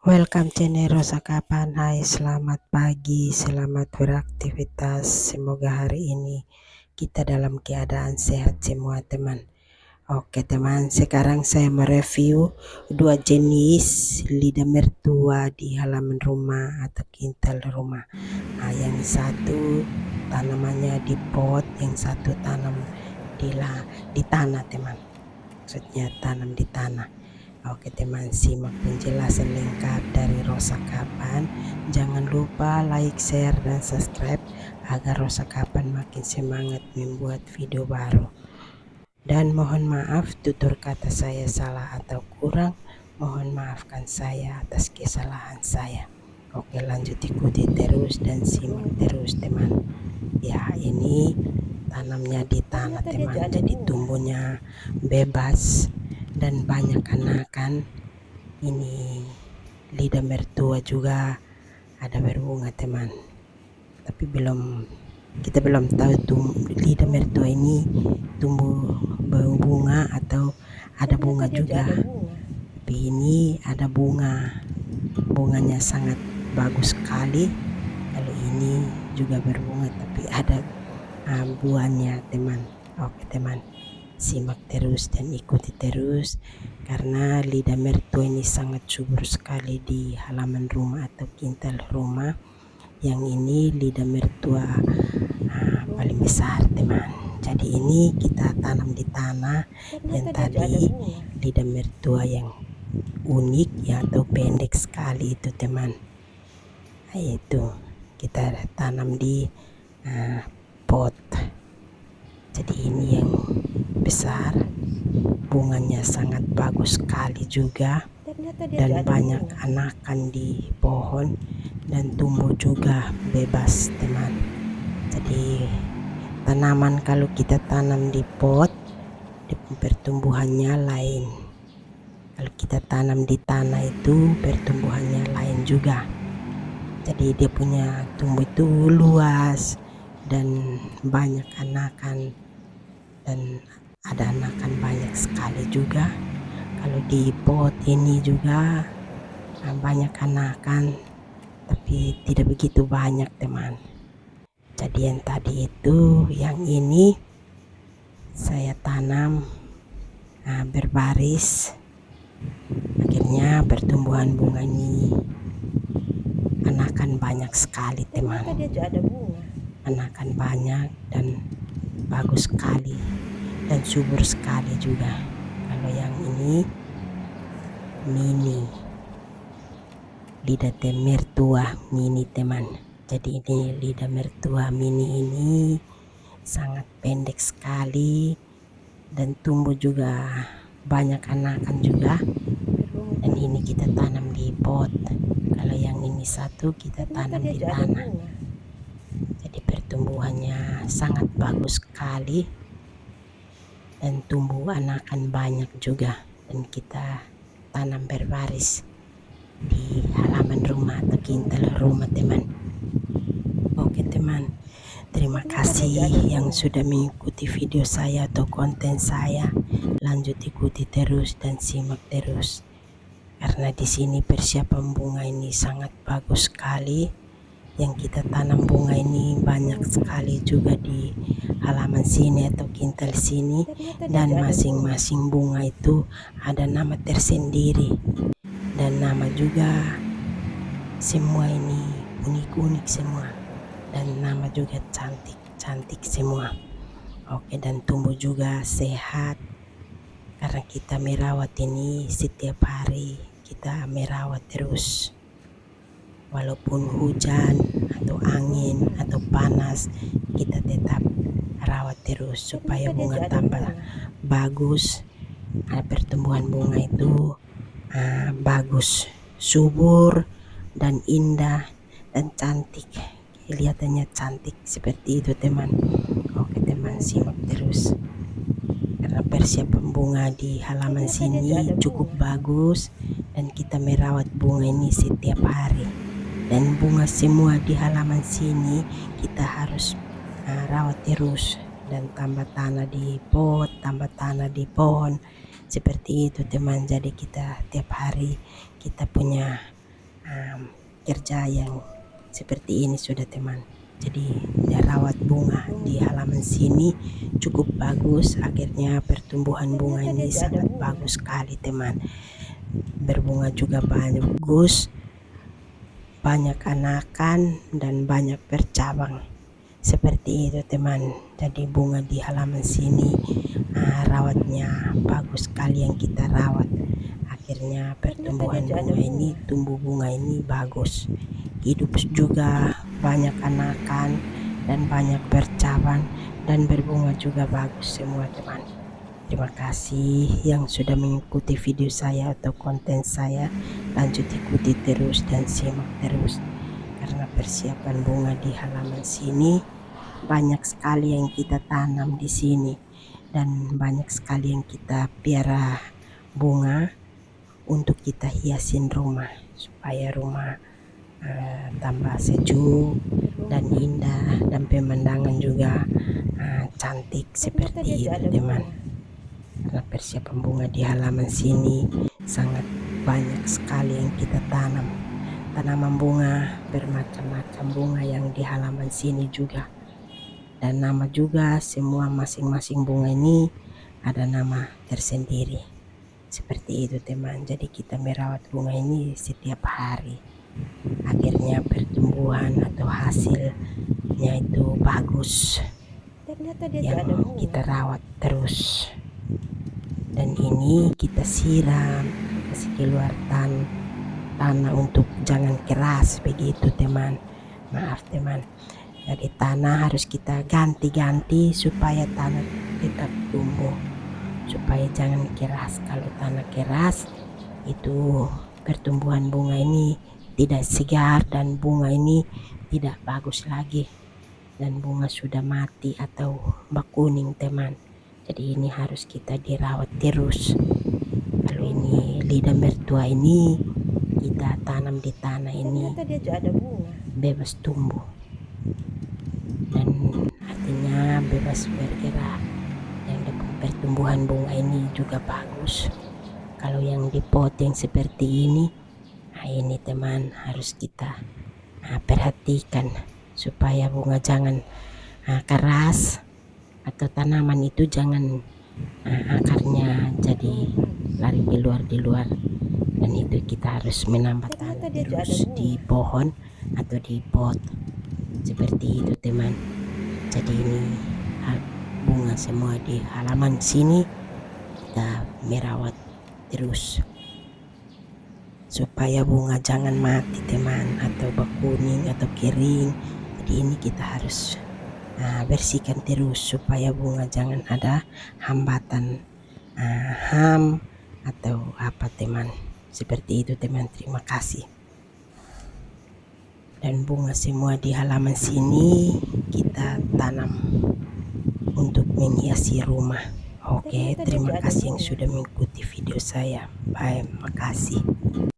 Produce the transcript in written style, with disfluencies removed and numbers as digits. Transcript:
Welcome channel Rosa Kapan. Hai, selamat pagi, selamat beraktivitas. Semoga hari ini kita dalam keadaan sehat semua teman. Oke teman, sekarang saya mereview dua jenis lidah mertua di halaman rumah atau kintal rumah. Nah, yang satu tanamannya di pot, yang satu tanam di tanah teman. Maksudnya tanam di tanah. Oke teman, simak penjelasan lengkap dari Rosa Kapan. Jangan lupa like, share, dan subscribe agar Rosa Kapan makin semangat membuat video baru. Dan mohon maaf tutur kata saya salah atau kurang. Mohon maafkan saya atas kesalahan saya. Oke, lanjut ikuti terus dan simak terus teman. Ya, ini tanamnya di tanah teman, jadi tumbuhnya bebas dan banyak anakan. Ini lidah mertua juga ada berbunga teman, tapi kita belum tahu lidah mertua ini tumbuh berbunga atau ada bunga juga. Tapi ini ada bunganya sangat bagus sekali. Kalau ini juga berbunga tapi ada buahnya teman. Oke teman, simak terus dan ikuti terus karena lidah mertua ini sangat subur sekali di halaman rumah atau kintal rumah. Yang ini lidah mertua paling besar teman. Jadi ini kita tanam di tanah. Yang tadi lidah mertua yang unik ya atau pendek sekali itu teman. Nah, itu kita tanam di pot. Jadi ini yang besar, bunganya sangat bagus sekali juga dan banyak anakan di pohon dan tumbuh juga bebas teman. Jadi tanaman kalau kita tanam di pot pertumbuhannya lain, kalau kita tanam di tanah itu pertumbuhannya lain juga. Jadi dia punya tumbuh itu luas dan banyak anakan, dan ada anakan banyak sekali juga. Kalau di pot ini juga banyak anakan tapi tidak begitu banyak teman. Jadi yang tadi itu, yang ini saya tanam berbaris, akhirnya pertumbuhan bunga ini anakan banyak sekali teman. Anakan banyak dan bagus sekali dan subur sekali juga. Kalau yang ini mini, lidah mertua mini teman. Jadi ini lidah mertua mini ini sangat pendek sekali dan tumbuh juga banyak anakan juga. Dan ini kita tanam di pot. Kalau yang ini satu kita tanam di tanah. Jadi pertumbuhannya sangat bagus sekali dan tumbuh anakan banyak juga, dan kita tanam berbaris di halaman rumah atau kintal rumah teman. Oke teman, terima kasih yang sudah mengikuti video saya atau konten saya. Lanjut ikuti terus dan simak terus karena di sini persiapan bunga ini sangat bagus sekali. Yang kita tanam bunga ini banyak sekali juga di halaman sini atau kintal sini, dan masing-masing bunga itu ada nama tersendiri dan nama juga. Semua ini unik-unik semua dan nama juga cantik-cantik semua. Oke, dan tumbuh juga sehat karena kita merawat ini setiap hari. Kita merawat terus walaupun hujan atau angin atau panas, kita tetap rawat terus supaya bunga tambah bagus. Pertumbuhan bunga itu bagus, subur dan indah dan cantik. Kelihatannya cantik seperti itu teman. Oke teman, simak terus karena persiapan bunga di halaman sini cukup bagus dan kita merawat bunga ini setiap hari. Dan bunga semua di halaman sini kita harus rawat terus dan tambah tanah di pot, tambah tanah di pohon, seperti itu teman. Jadi kita tiap hari kita punya kerja yang seperti ini sudah teman. Jadi rawat bunga di halaman sini cukup bagus. Akhirnya pertumbuhan bunga ini sangat bagus sekali teman. Berbunga juga bagus, banyak anakan dan banyak bercabang. Seperti itu teman. Jadi bunga di halaman sini rawatnya bagus sekali yang kita rawat. Akhirnya pertumbuhan bunga ini, tumbuh bunga ini bagus. Hidup juga banyak anakan dan banyak bercabang dan berbunga juga bagus semua teman. Terima kasih yang sudah mengikuti video saya atau konten saya. Lanjut ikuti terus dan simak terus, karena persiapan bunga di halaman sini banyak sekali yang kita tanam di sini dan banyak sekali yang kita piara bunga untuk kita hiasin rumah supaya rumah tambah sejuk dan indah dan pemandangan juga cantik seperti itu teman. Karena persiapan bunga di halaman sini sangat banyak sekali yang kita tanam. Tanaman bunga bermacam-macam bunga yang di halaman sini juga, dan nama juga semua masing-masing bunga ini ada nama tersendiri. Seperti itu teman. Jadi kita merawat bunga ini setiap hari. Akhirnya pertumbuhan atau hasilnya itu bagus. Yang kita rawat terus. Dan ini kita siram, kasih keluar tanah untuk jangan keras begitu teman. Maaf teman. Jadi tanah harus kita ganti-ganti supaya tanah tetap tumbuh, supaya jangan keras. Kalau tanah keras itu pertumbuhan bunga ini tidak segar dan bunga ini tidak bagus lagi dan bunga sudah mati atau berkuning teman. Jadi ini harus kita dirawat terus. Kalau ini lidah mertua ini kita tanam di tanah ini bebas tumbuh dan artinya bebas bergerak. Yang pertumbuhan bunga ini juga bagus. Kalau yang di pot yang seperti ini, ini teman harus kita perhatikan supaya bunga jangan keras atau tanaman itu jangan akarnya jadi lari di luar, dan itu kita harus menambah tanah terus di pohon atau di pot seperti itu teman. Jadi ini bunga semua di halaman sini kita merawat terus supaya bunga jangan mati teman atau berkuning atau kering. Jadi ini kita harus bersihkan terus supaya bunga jangan ada hambatan ham atau apa teman. Seperti itu teman. Terima kasih. Dan bunga semua di halaman sini kita tanam untuk menghiasi rumah. Oke, terima kasih yang sudah mengikuti video saya. Bye, makasih.